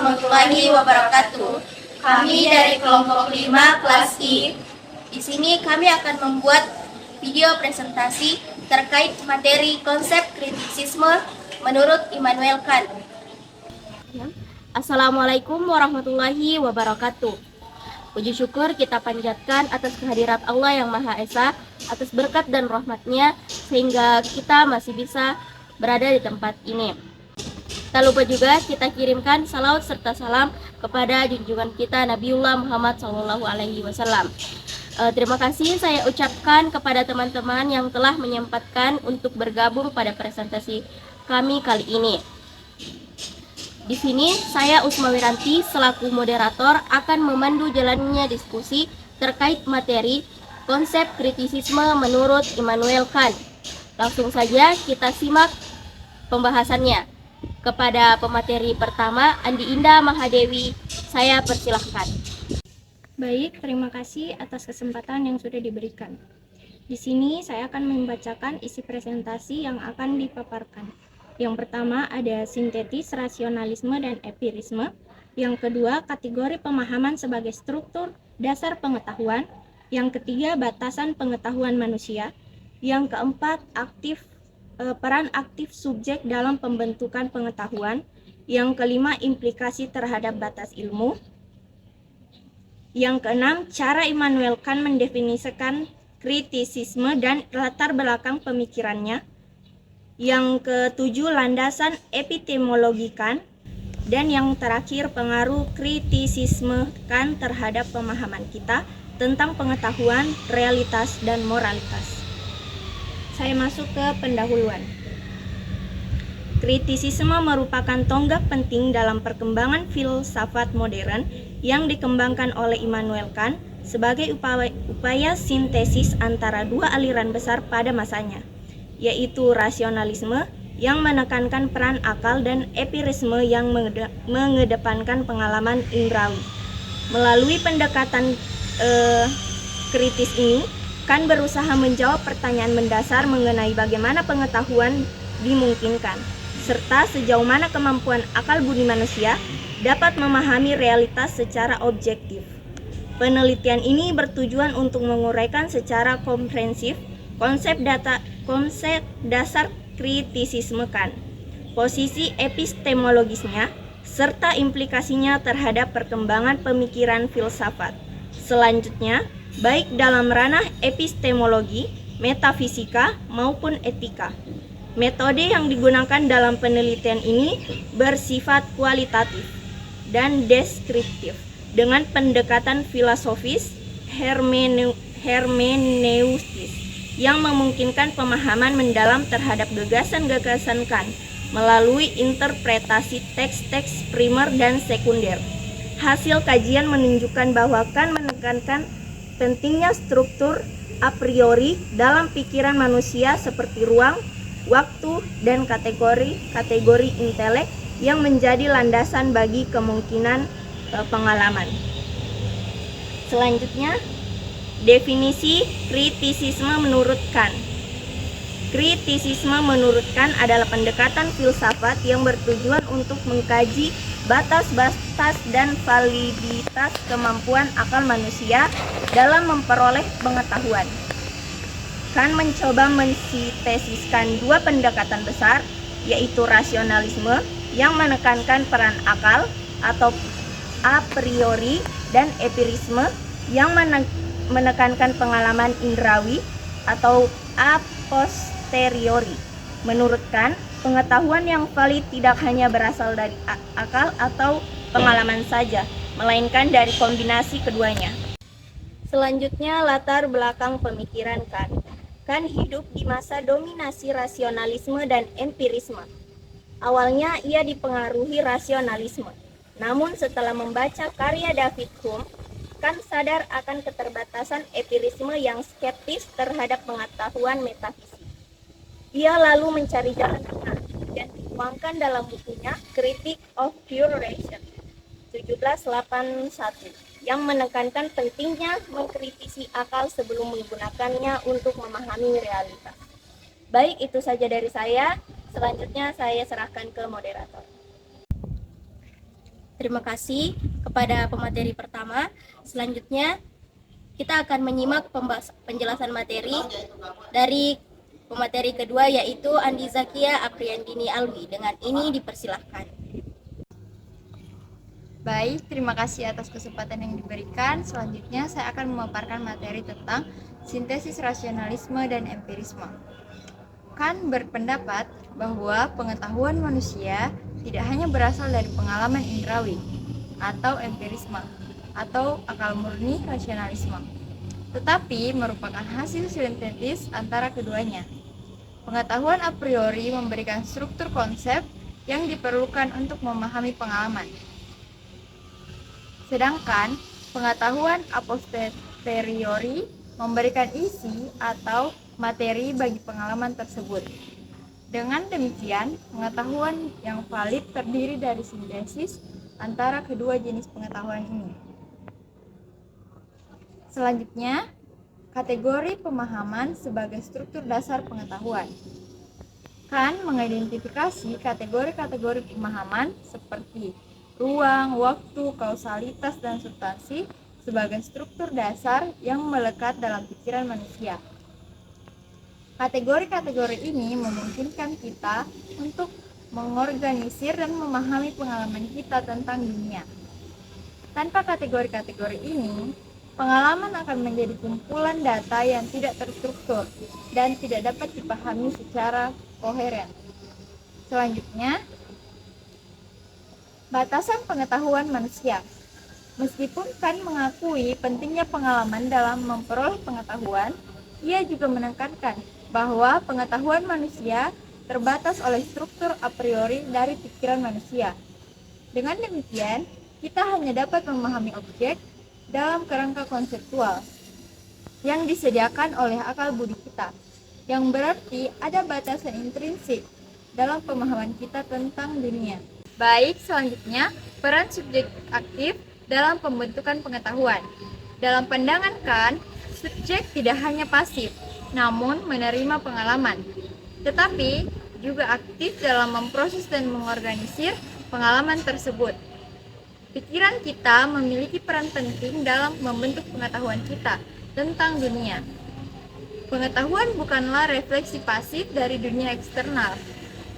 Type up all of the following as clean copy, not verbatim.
warahmatullahi wabarakatuh. Kami dari kelompok 5 kelas I. Di sini kami akan membuat video presentasi terkait materi konsep kritisisme menurut Immanuel Kant. Assalamualaikum warahmatullahi wabarakatuh. Puji syukur kita panjatkan atas kehadirat Allah yang Maha Esa, atas berkat dan rahmatnya sehingga kita masih bisa berada di tempat ini. Tak lupa juga kita kirimkan salawat serta salam kepada junjungan kita Nabiullah Muhammad SAW. Terima kasih saya ucapkan kepada teman-teman yang telah menyempatkan untuk bergabung pada presentasi kami kali ini. Di sini saya Usma Wiranti selaku moderator akan memandu jalannya diskusi terkait materi konsep kritisisme menurut Immanuel Kant. Langsung saja kita simak pembahasannya. Kepada pemateri pertama, Andi Indah Mahadewi, saya persilahkan. Baik, terima kasih atas kesempatan yang sudah diberikan. Di sini saya akan membacakan isi presentasi yang akan dipaparkan. Yang pertama ada sintetis, rasionalisme, dan empirisme. Yang kedua, kategori pemahaman sebagai struktur dasar pengetahuan. Yang ketiga, batasan pengetahuan manusia. Yang keempat, peran aktif subjek dalam pembentukan pengetahuan. Yang kelima, implikasi terhadap batas ilmu. Yang keenam, cara Immanuel Kant mendefinisikan kritisisme dan latar belakang pemikirannya. Yang ketujuh, landasan epistemologi Kant. Dan yang terakhir, pengaruh kritisisme Kant terhadap pemahaman kita tentang pengetahuan, realitas, dan moralitas. Saya masuk ke pendahuluan. Kritisisme merupakan tonggak penting dalam perkembangan filsafat modern yang dikembangkan oleh Immanuel Kant sebagai upaya sintesis antara dua aliran besar pada masanya, yaitu rasionalisme yang menekankan peran akal dan empirisme yang mengedepankan pengalaman indrawi. Melalui pendekatan kritis ini, Kant berusaha menjawab pertanyaan mendasar mengenai bagaimana pengetahuan dimungkinkan, serta sejauh mana kemampuan akal budi manusia dapat memahami realitas secara objektif. Penelitian ini bertujuan untuk menguraikan secara komprehensif konsep dasar kritisisme Kant, posisi epistemologisnya, serta implikasinya terhadap perkembangan pemikiran filsafat. Selanjutnya, baik dalam ranah epistemologi, metafisika, maupun etika. Metode yang digunakan dalam penelitian ini bersifat kualitatif dan deskriptif dengan pendekatan filosofis hermeneutis yang memungkinkan pemahaman mendalam terhadap gagasan-gagasan Kant melalui interpretasi teks-teks primer dan sekunder. Hasil kajian menunjukkan bahwa Kant menekankan pentingnya struktur a priori dalam pikiran manusia seperti ruang, waktu, dan kategori intelek yang menjadi landasan bagi kemungkinan pengalaman. Selanjutnya, definisi kritisisme menurut Kant. Kritisisme menurut Kant adalah pendekatan filsafat yang bertujuan untuk mengkaji batas-batas dan validitas kemampuan akal manusia dalam memperoleh pengetahuan. Kant mencoba mensintesiskan dua pendekatan besar, yaitu rasionalisme yang menekankan peran akal atau a priori dan empirisme yang menekankan pengalaman indrawi atau a posteriori. Menurut Kant, pengetahuan yang valid tidak hanya berasal dari akal atau pengalaman saja, melainkan dari kombinasi keduanya. Selanjutnya, latar belakang pemikiran Kant. Kant hidup di masa dominasi rasionalisme dan empirisme. Awalnya ia dipengaruhi rasionalisme, namun setelah membaca karya David Hume, Kant sadar akan keterbatasan empirisme yang skeptis terhadap pengetahuan metafisik. Ia lalu mencari jalan tengah dan dituangkan dalam bukunya Critique of Pure Reason 1781 yang menekankan pentingnya mengkritisi akal sebelum menggunakannya untuk memahami realitas. Baik, itu saja dari saya. Selanjutnya saya serahkan ke moderator. terima kasih kepada pemateri pertama. Selanjutnya kita akan menyimak penjelasan materi dari pemateri kedua, yaitu Andi Zakia Apriyandini Alwi. Dengan ini dipersilahkan. Baik, terima kasih atas kesempatan yang diberikan. Selanjutnya saya akan memaparkan materi tentang sintesis rasionalisme dan empirisme. Kant berpendapat bahwa pengetahuan manusia tidak hanya berasal dari pengalaman indrawi atau empirisme atau akal murni rasionalisme, tetapi merupakan hasil sintetis antara keduanya. Pengetahuan a priori memberikan struktur konsep yang diperlukan untuk memahami pengalaman. Sedangkan pengetahuan a posteriori memberikan isi atau materi bagi pengalaman tersebut. Dengan demikian, pengetahuan yang valid terdiri dari sintesis antara kedua jenis pengetahuan ini. Selanjutnya, kategori pemahaman sebagai struktur dasar pengetahuan. Kant mengidentifikasi kategori-kategori pemahaman seperti ruang, waktu, kausalitas, dan substansi sebagai struktur dasar yang melekat dalam pikiran manusia. Kategori-kategori ini memungkinkan kita untuk mengorganisir dan memahami pengalaman kita tentang dunia. Tanpa kategori-kategori ini, pengalaman akan menjadi kumpulan data yang tidak terstruktur dan tidak dapat dipahami secara koheren. Selanjutnya, batasan pengetahuan manusia. Meskipun Kant mengakui pentingnya pengalaman dalam memperoleh pengetahuan, ia juga menekankan bahwa pengetahuan manusia terbatas oleh struktur a priori dari pikiran manusia. Dengan demikian, kita hanya dapat memahami objek dalam kerangka konseptual yang disediakan oleh akal budi kita, yang berarti ada batasan intrinsik dalam pemahaman kita tentang dunia. Baik, selanjutnya, peran subjek aktif dalam pembentukan pengetahuan. Dalam pandangan Kant, subjek tidak hanya pasif, namun menerima pengalaman, tetapi juga aktif dalam memproses dan mengorganisir pengalaman tersebut. Pikiran kita memiliki peran penting dalam membentuk pengetahuan kita tentang dunia. Pengetahuan bukanlah refleksi pasif dari dunia eksternal,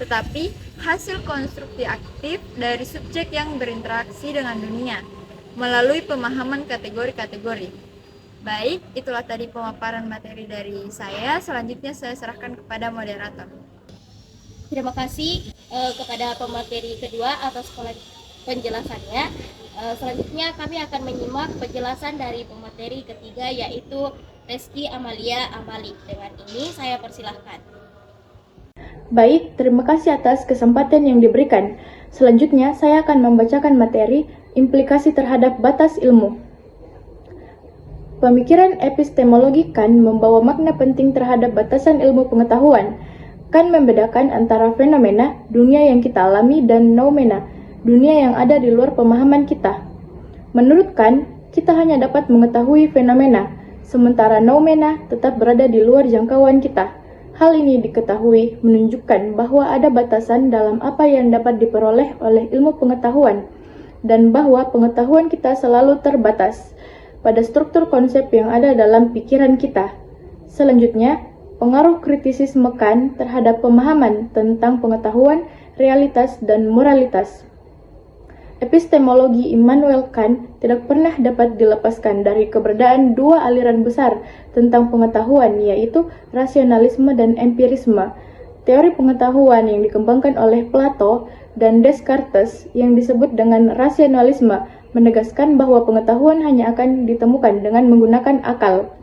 tetapi hasil konstruksi aktif dari subjek yang berinteraksi dengan dunia melalui pemahaman kategori-kategori. Baik, itulah tadi pemaparan materi dari saya. Selanjutnya saya serahkan kepada moderator. Terima kasih kepada pemateri kedua atas penjelasannya. Selanjutnya kami akan menyimak penjelasan dari pemateri ketiga, yaitu Reski Amalia Amali. Dengan ini saya persilahkan. Baik, terima kasih atas kesempatan yang diberikan. Selanjutnya saya akan membacakan materi implikasi terhadap batas ilmu. Pemikiran epistemologi Kant membawa makna penting terhadap batasan ilmu pengetahuan. Kant membedakan antara fenomena, dunia yang kita alami, dan noumena, dunia yang ada di luar pemahaman kita. Menurut Kant, kita hanya dapat mengetahui fenomena, sementara noumena tetap berada di luar jangkauan kita. Hal ini diketahui menunjukkan bahwa ada batasan dalam apa yang dapat diperoleh oleh ilmu pengetahuan, dan bahwa pengetahuan kita selalu terbatas pada struktur konsep yang ada dalam pikiran kita. Selanjutnya, pengaruh kritisisme Kant terhadap pemahaman tentang pengetahuan, realitas, dan moralitas. Epistemologi Immanuel Kant tidak pernah dapat dilepaskan dari keberadaan dua aliran besar tentang pengetahuan, yaitu rasionalisme dan empirisme. Teori pengetahuan yang dikembangkan oleh Plato dan Descartes yang disebut dengan rasionalisme menegaskan bahwa pengetahuan hanya akan ditemukan dengan menggunakan akal.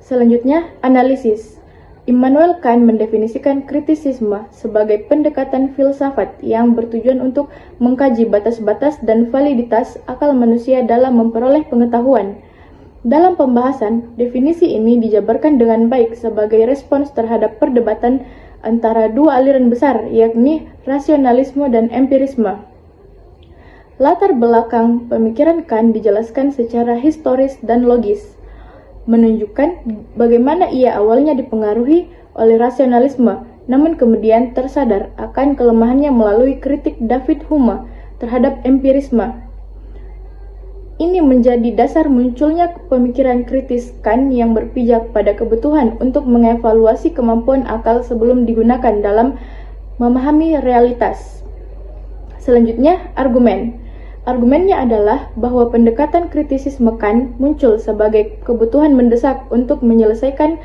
Selanjutnya, analisis. Immanuel Kant mendefinisikan kritisisme sebagai pendekatan filsafat yang bertujuan untuk mengkaji batas-batas dan validitas akal manusia dalam memperoleh pengetahuan. Dalam pembahasan, definisi ini dijabarkan dengan baik sebagai respons terhadap perdebatan antara dua aliran besar, yakni rasionalisme dan empirisme. Latar belakang pemikiran Kant dijelaskan secara historis dan logis, menunjukkan bagaimana ia awalnya dipengaruhi oleh rasionalisme, namun kemudian tersadar akan kelemahannya melalui kritik David Hume terhadap empirisme. Ini menjadi dasar munculnya pemikiran kritis Kant yang berpijak pada kebutuhan untuk mengevaluasi kemampuan akal sebelum digunakan dalam memahami realitas. Selanjutnya, argumen. Argumennya adalah bahwa pendekatan kritisisme Kant muncul sebagai kebutuhan mendesak untuk menyelesaikan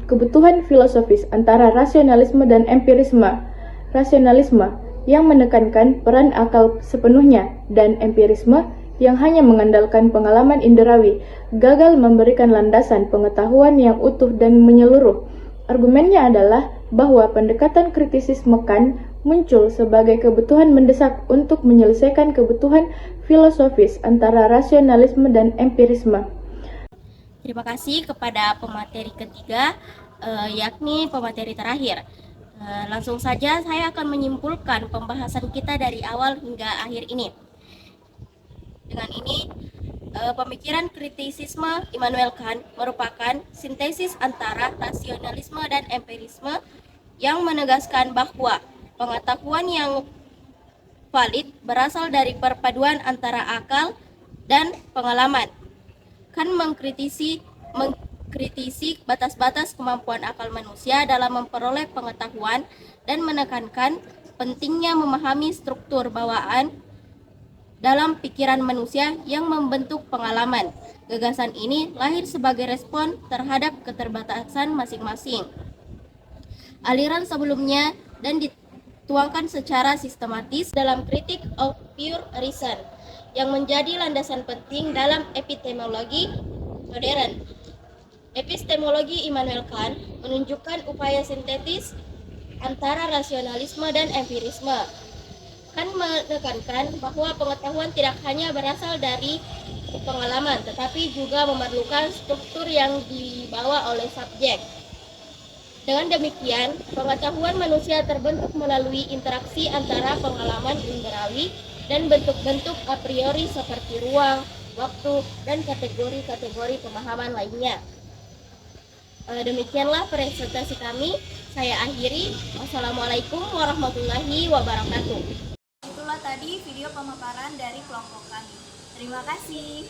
kebutuhan filosofis antara rasionalisme dan empirisme. Rasionalisme yang menekankan peran akal sepenuhnya dan empirisme yang hanya mengandalkan pengalaman inderawi, gagal memberikan landasan pengetahuan yang utuh dan menyeluruh. Argumennya adalah bahwa pendekatan kritisisme Kant muncul sebagai kebutuhan mendesak untuk menyelesaikan kebutuhan filosofis antara rasionalisme dan empirisme. Terima kasih kepada pemateri ketiga, yakni pemateri terakhir. Langsung saja saya akan menyimpulkan pembahasan kita dari awal hingga akhir ini. Dengan ini, pemikiran kritisisme Immanuel Kant merupakan sintesis antara rasionalisme dan empirisme yang menegaskan bahwa pengetahuan yang valid berasal dari perpaduan antara akal dan pengalaman. Kant mengkritisi batas-batas kemampuan akal manusia dalam memperoleh pengetahuan dan menekankan pentingnya memahami struktur bawaan dalam pikiran manusia yang membentuk pengalaman. Gagasan ini lahir sebagai respon terhadap keterbatasan masing-masing aliran sebelumnya dan dituangkan secara sistematis dalam Critique of Pure Reason yang menjadi landasan penting dalam epistemologi modern. Epistemologi Immanuel Kant menunjukkan upaya sintetis antara rasionalisme dan empirisme. Kant menekankan bahwa pengetahuan tidak hanya berasal dari pengalaman, tetapi juga memerlukan struktur yang dibawa oleh subjek. Dengan demikian, pengetahuan manusia terbentuk melalui interaksi antara pengalaman inderawi dan bentuk-bentuk a priori seperti ruang, waktu, dan kategori-kategori pemahaman lainnya. Demikianlah presentasi kami. Saya akhiri. Wassalamualaikum warahmatullahi wabarakatuh. Itulah tadi video pemaparan dari kelompok kami. Terima kasih.